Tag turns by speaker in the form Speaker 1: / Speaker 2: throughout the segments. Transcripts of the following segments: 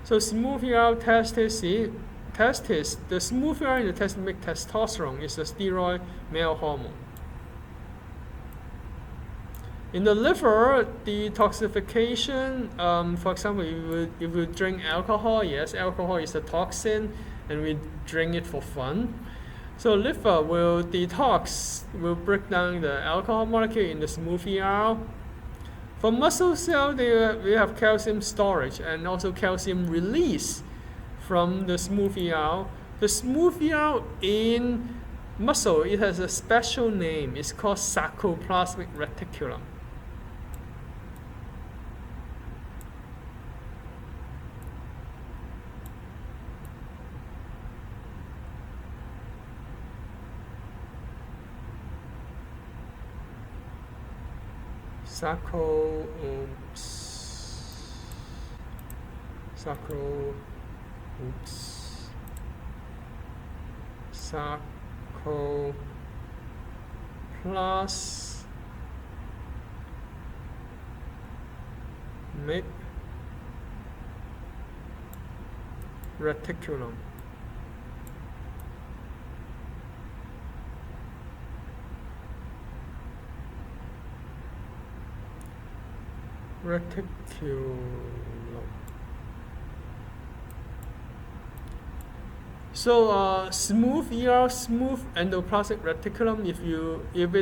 Speaker 1: So smooth ER testis, the smooth ER in the testis make testosterone is a steroid male hormone. In the liver, detoxification, for example, if you drink alcohol, yes, alcohol is a toxin, and we drink it for fun. So liver will detox, will break down the alcohol molecule in the smooth ER. For muscle cell, we have calcium storage and also calcium release from the smooth ER. The smooth ER in muscle, it has a special name. It's called sarcoplasmic reticulum. Sarcoplasmic reticulum. So smooth ER, smooth endoplasmic reticulum. If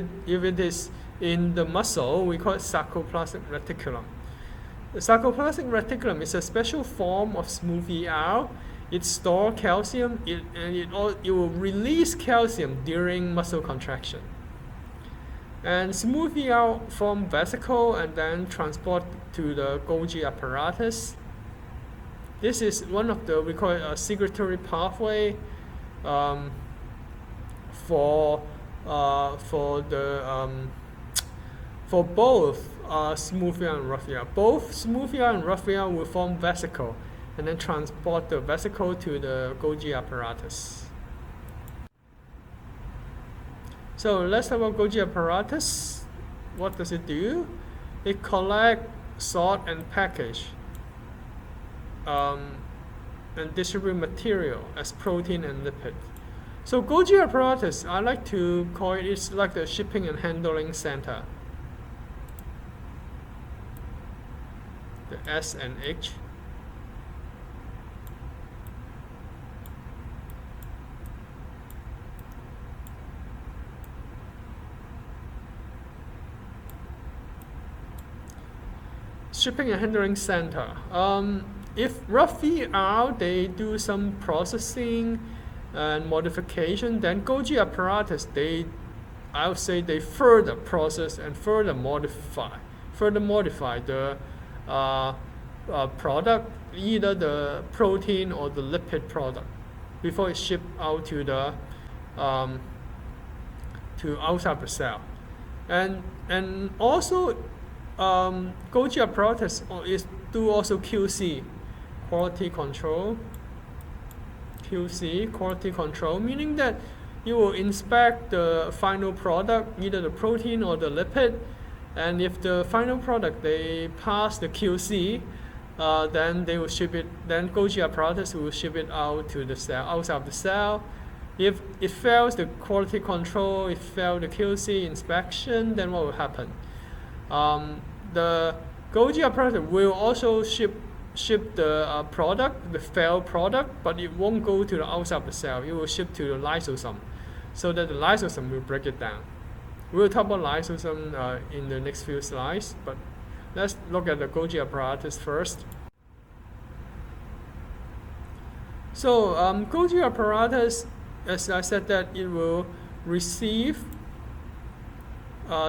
Speaker 1: it is in the muscle, we call it sarcoplasmic reticulum. The sarcoplasmic reticulum is a special form of smooth ER. It stores calcium, it will release calcium during muscle contraction. And smooth ER form vesicle and then transport to the Golgi apparatus. This is one of the, we call it a secretory pathway for both smooth ER and rough ER. Both smooth ER and rough ER will form vesicle and then transport the vesicle to the Golgi apparatus. So let's talk about Golgi apparatus. What does it do? It collects, sort, and package and distribute material as protein and lipid. So Golgi apparatus, I like to call it, it's like the shipping and handling center. The S and H. Shipping and handling center. If rough ER, they do some processing and modification, then Golgi apparatus, I would say they further process and further modify the product, either the protein or the lipid product, before it's shipped out to the to outside the cell. And also Golgi apparatus is do also QC, quality control. QC, quality control, meaning that you will inspect the final product, either the protein or the lipid, and if the final product they pass the QC, then they will ship it. Then Golgi apparatus will ship it out to the cell, outside of the cell. If it fails the quality control, it fails the QC inspection, then what will happen? The Golgi apparatus will also ship the product, the failed product, but it won't go to the outside of the cell. It will ship to the lysosome, so that the lysosome will break it down. We'll talk about lysosome in the next few slides, but let's look at the Golgi apparatus first. So Golgi apparatus, as I said, that it will receive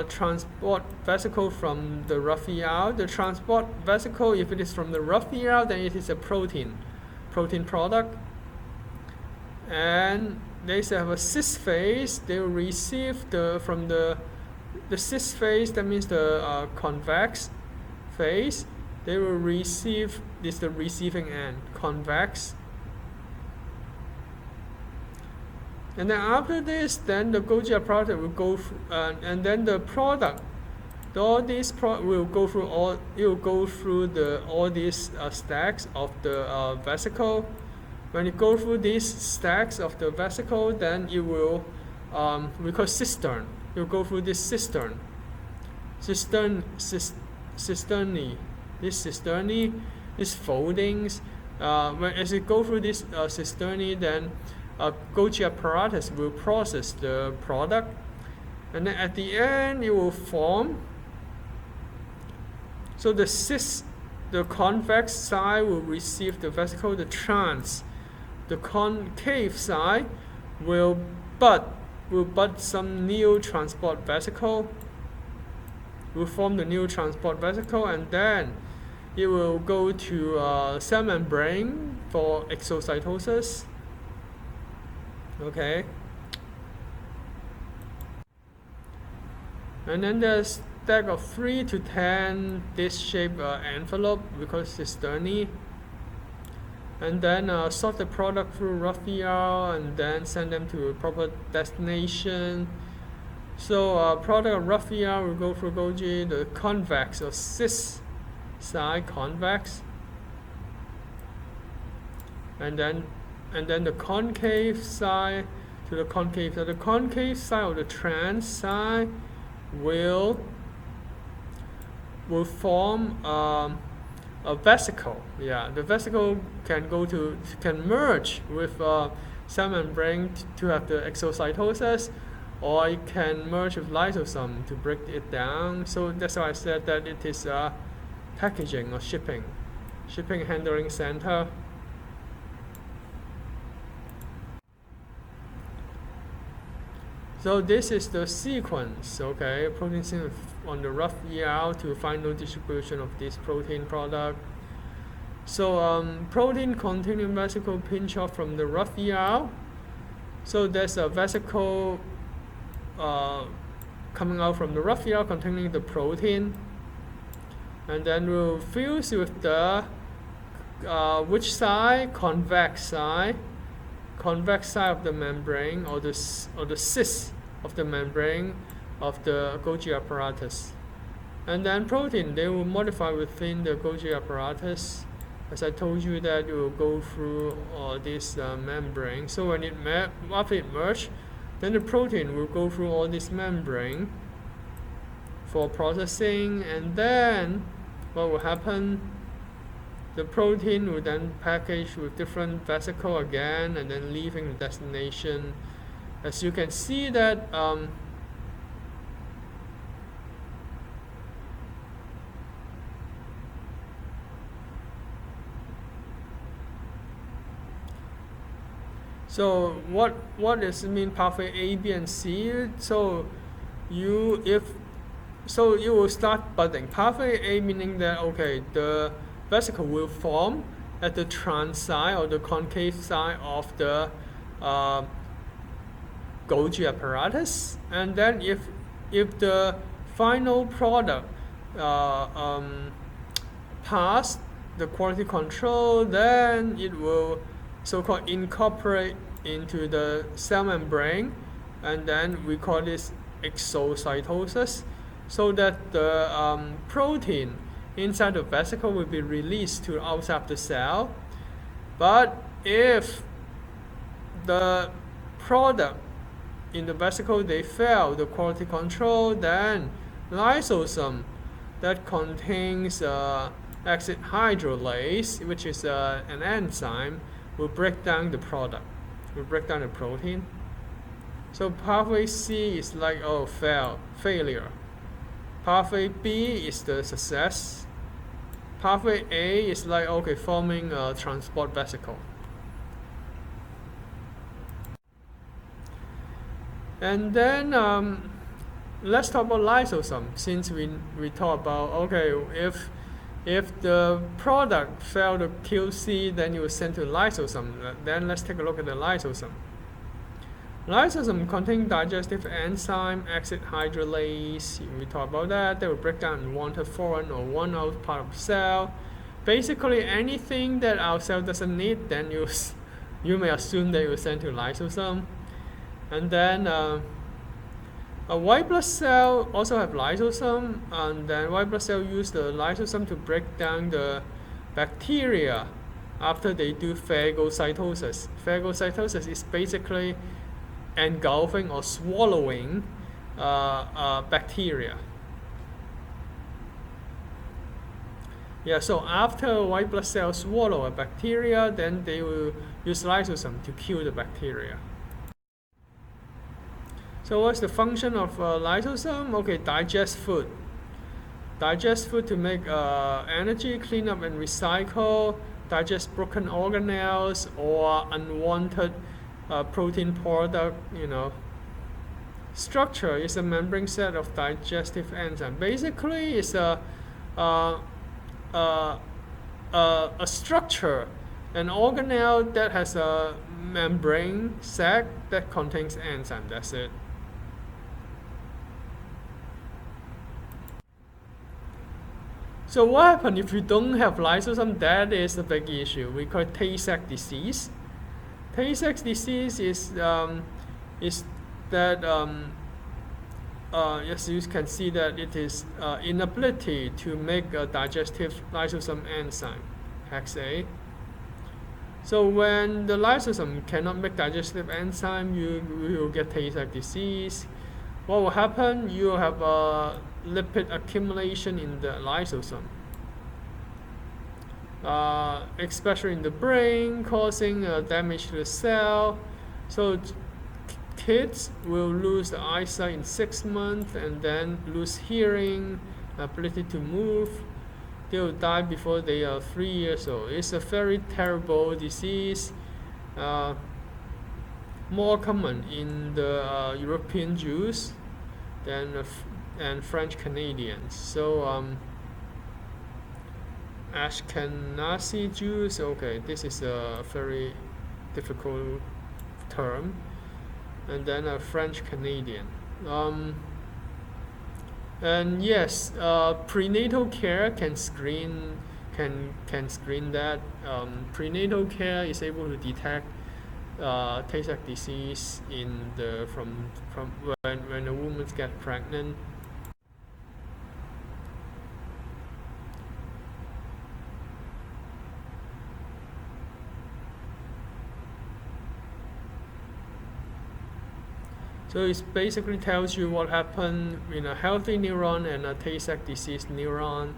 Speaker 1: transport vesicle from the rough ER. The transport vesicle, if it is from the rough ER, then it is a protein product. And they have a cis phase. They will receive from the cis phase, that means the convex phase. They will receive, this is the receiving end, convex. And then after this, then the Golgi apparatus will go, and then the product all these will go through all these stacks of the vesicle. When you go through these stacks of the vesicle, then you will we call cistern. You go through this cisternae. This cisternae, these foldings. As you go through this cisternae, then Golgi apparatus will process the product, and then at the end it will form. So the convex side will receive the vesicle. The concave side will bud some new transport vesicle. Will form the new transport vesicle, and then it will go to cell membrane for exocytosis. Okay. And then there's stack of 3 to 10 disc-shaped envelope because cisternae, and then sort the product through rough ER and then send them to a proper destination. So product of rough ER will go through Golgi, the convex or cis side convex, and then the concave side to the concave. So the concave side or the trans side will form a vesicle. Yeah, the vesicle can merge with cell membrane to have the exocytosis, or it can merge with lysosome to break it down. So that's why I said that it is packaging or shipping handling center. So this is the sequence, okay, protein sequence on the rough ER to final distribution of this protein product. So protein containing vesicle pinch off from the rough ER. So there's a vesicle coming out from the rough ER containing the protein, and then we'll fuse with the which side? Convex side of the membrane, or the cis of the membrane of the Golgi apparatus. And then protein, they will modify within the Golgi apparatus. As I told you that it will go through this membrane. So when after it merges, then the protein will go through all this membrane for processing, and then what will happen? The protein will then package with different vesicle again, and then leaving the destination. As you can see that so what does it mean pathway A, B, and C? So you will start budding. Pathway A meaning that okay, the vesicle will form at the trans side or the concave side of the Golgi apparatus, and then if the final product pass the quality control, then it will so-called incorporate into the cell membrane, and then we call this exocytosis, so that the protein inside the vesicle will be released to outside the cell. But if the product in the vesicle they fail the quality control, then lysosome that contains acid hydrolase, which is an enzyme, will break down the product, will break down the protein. So pathway C is like failure. Pathway B is the success. Pathway A is like forming a transport vesicle. And then let's talk about lysosome. Since we talk about if the product failed to QC, then you will send to lysosome. Then let's take a look at the lysosome. Lysosome contain digestive enzyme, acid hydrolase. We talk about that. They will break down unwanted foreign or worn out part of the cell. Basically, anything that our cell doesn't need, then you may assume that you will send to lysosome. And then A white blood cell also have lysosome, and then white blood cell use the lysosome to break down the bacteria after they do phagocytosis. Phagocytosis is basically engulfing or swallowing bacteria. Yeah, so after white blood cells swallow a bacteria, then they will use lysosome to kill the bacteria. So what's the function of lysosome? Okay, digest food. Digest food to make energy, clean up and recycle, digest broken organelles or unwanted protein product, Structure is a membrane set of digestive enzyme. Basically, it's a structure, an organelle that has a membrane sac that contains enzyme. That's it. So what happens if you don't have lysosome? That is the big issue. We call it Tay Sachs disease. Tay Sachs disease is that as you can see that it is inability to make a digestive lysosome enzyme, HEXA. So when the lysosome cannot make digestive enzyme, you will get Tay Sachs disease. What will happen? You will have a lipid accumulation in the lysosome, especially in the brain, causing damage to the cell. So kids will lose the eyesight in 6 months and then lose hearing, ability to move. They will die before they are 3 years old. It's a very terrible disease, more common in the European Jews than and French Canadians. So Ashkenazi Jews, okay, this is a very difficult term. And then a French Canadian. And yes, prenatal care can screen that. Prenatal care is able to detect Tay Sachs disease from when a woman gets pregnant. So it basically tells you what happened in a healthy neuron and a Tay Sachs disease neuron.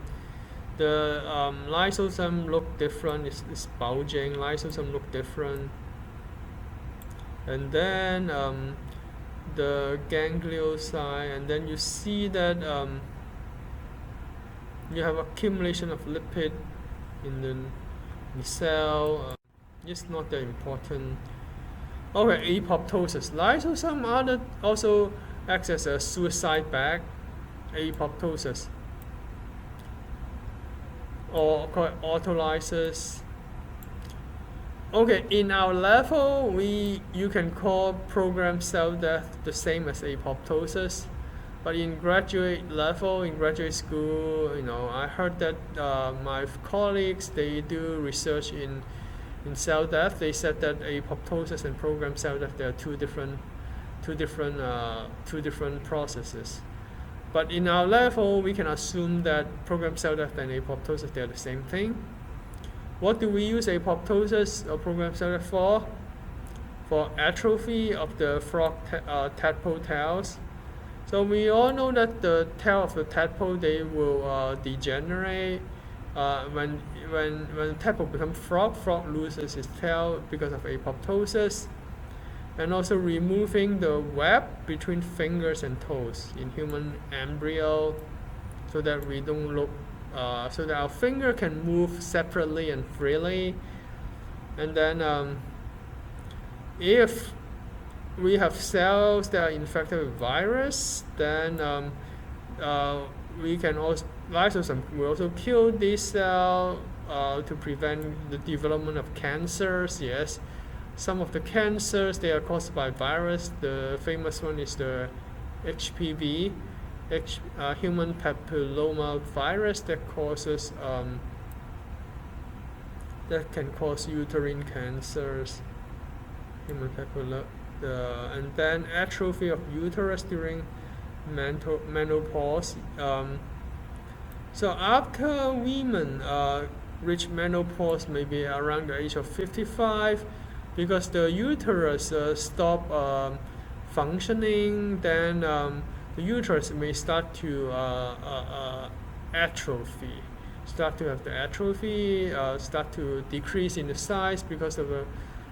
Speaker 1: The lysosome look different, it's bulging, lysosome look different. And then the ganglioside, and then you see that you have accumulation of lipid in the cell. It's not that important. Okay, apoptosis. Lysosome also acts as a suicide bag, apoptosis, or called autolysis. Okay, in our level, you can call programmed cell death the same as apoptosis, but in graduate level, in graduate school, I heard that my colleagues, they do research in cell death. They said that apoptosis and programmed cell death, they are two different processes. But in our level, we can assume that programmed cell death and apoptosis, they are the same thing. What do we use apoptosis or programmed cell death for? For atrophy of the frog tadpole tails. So we all know that the tail of the tadpole, they will degenerate. When the tadpole becomes frog loses its tail because of apoptosis, and also removing the web between fingers and toes in human embryo, so that we don't look, so that our finger can move separately and freely. And then if we have cells that are infected with virus, then we can also lysosome will also kill these cells to prevent the development of cancers. Yes, some of the cancers, they are caused by virus. The famous one is the HPV, human papilloma virus, that can cause uterine cancers, human papilloma, and then atrophy of uterus during menopause. So after women reach menopause, maybe around the age of 55, because the uterus stop functioning, then the uterus may start to atrophy, start to have the atrophy, start to decrease in the size because of the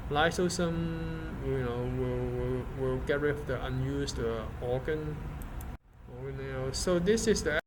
Speaker 1: lysosome, will get rid of the unused organelle. So this is the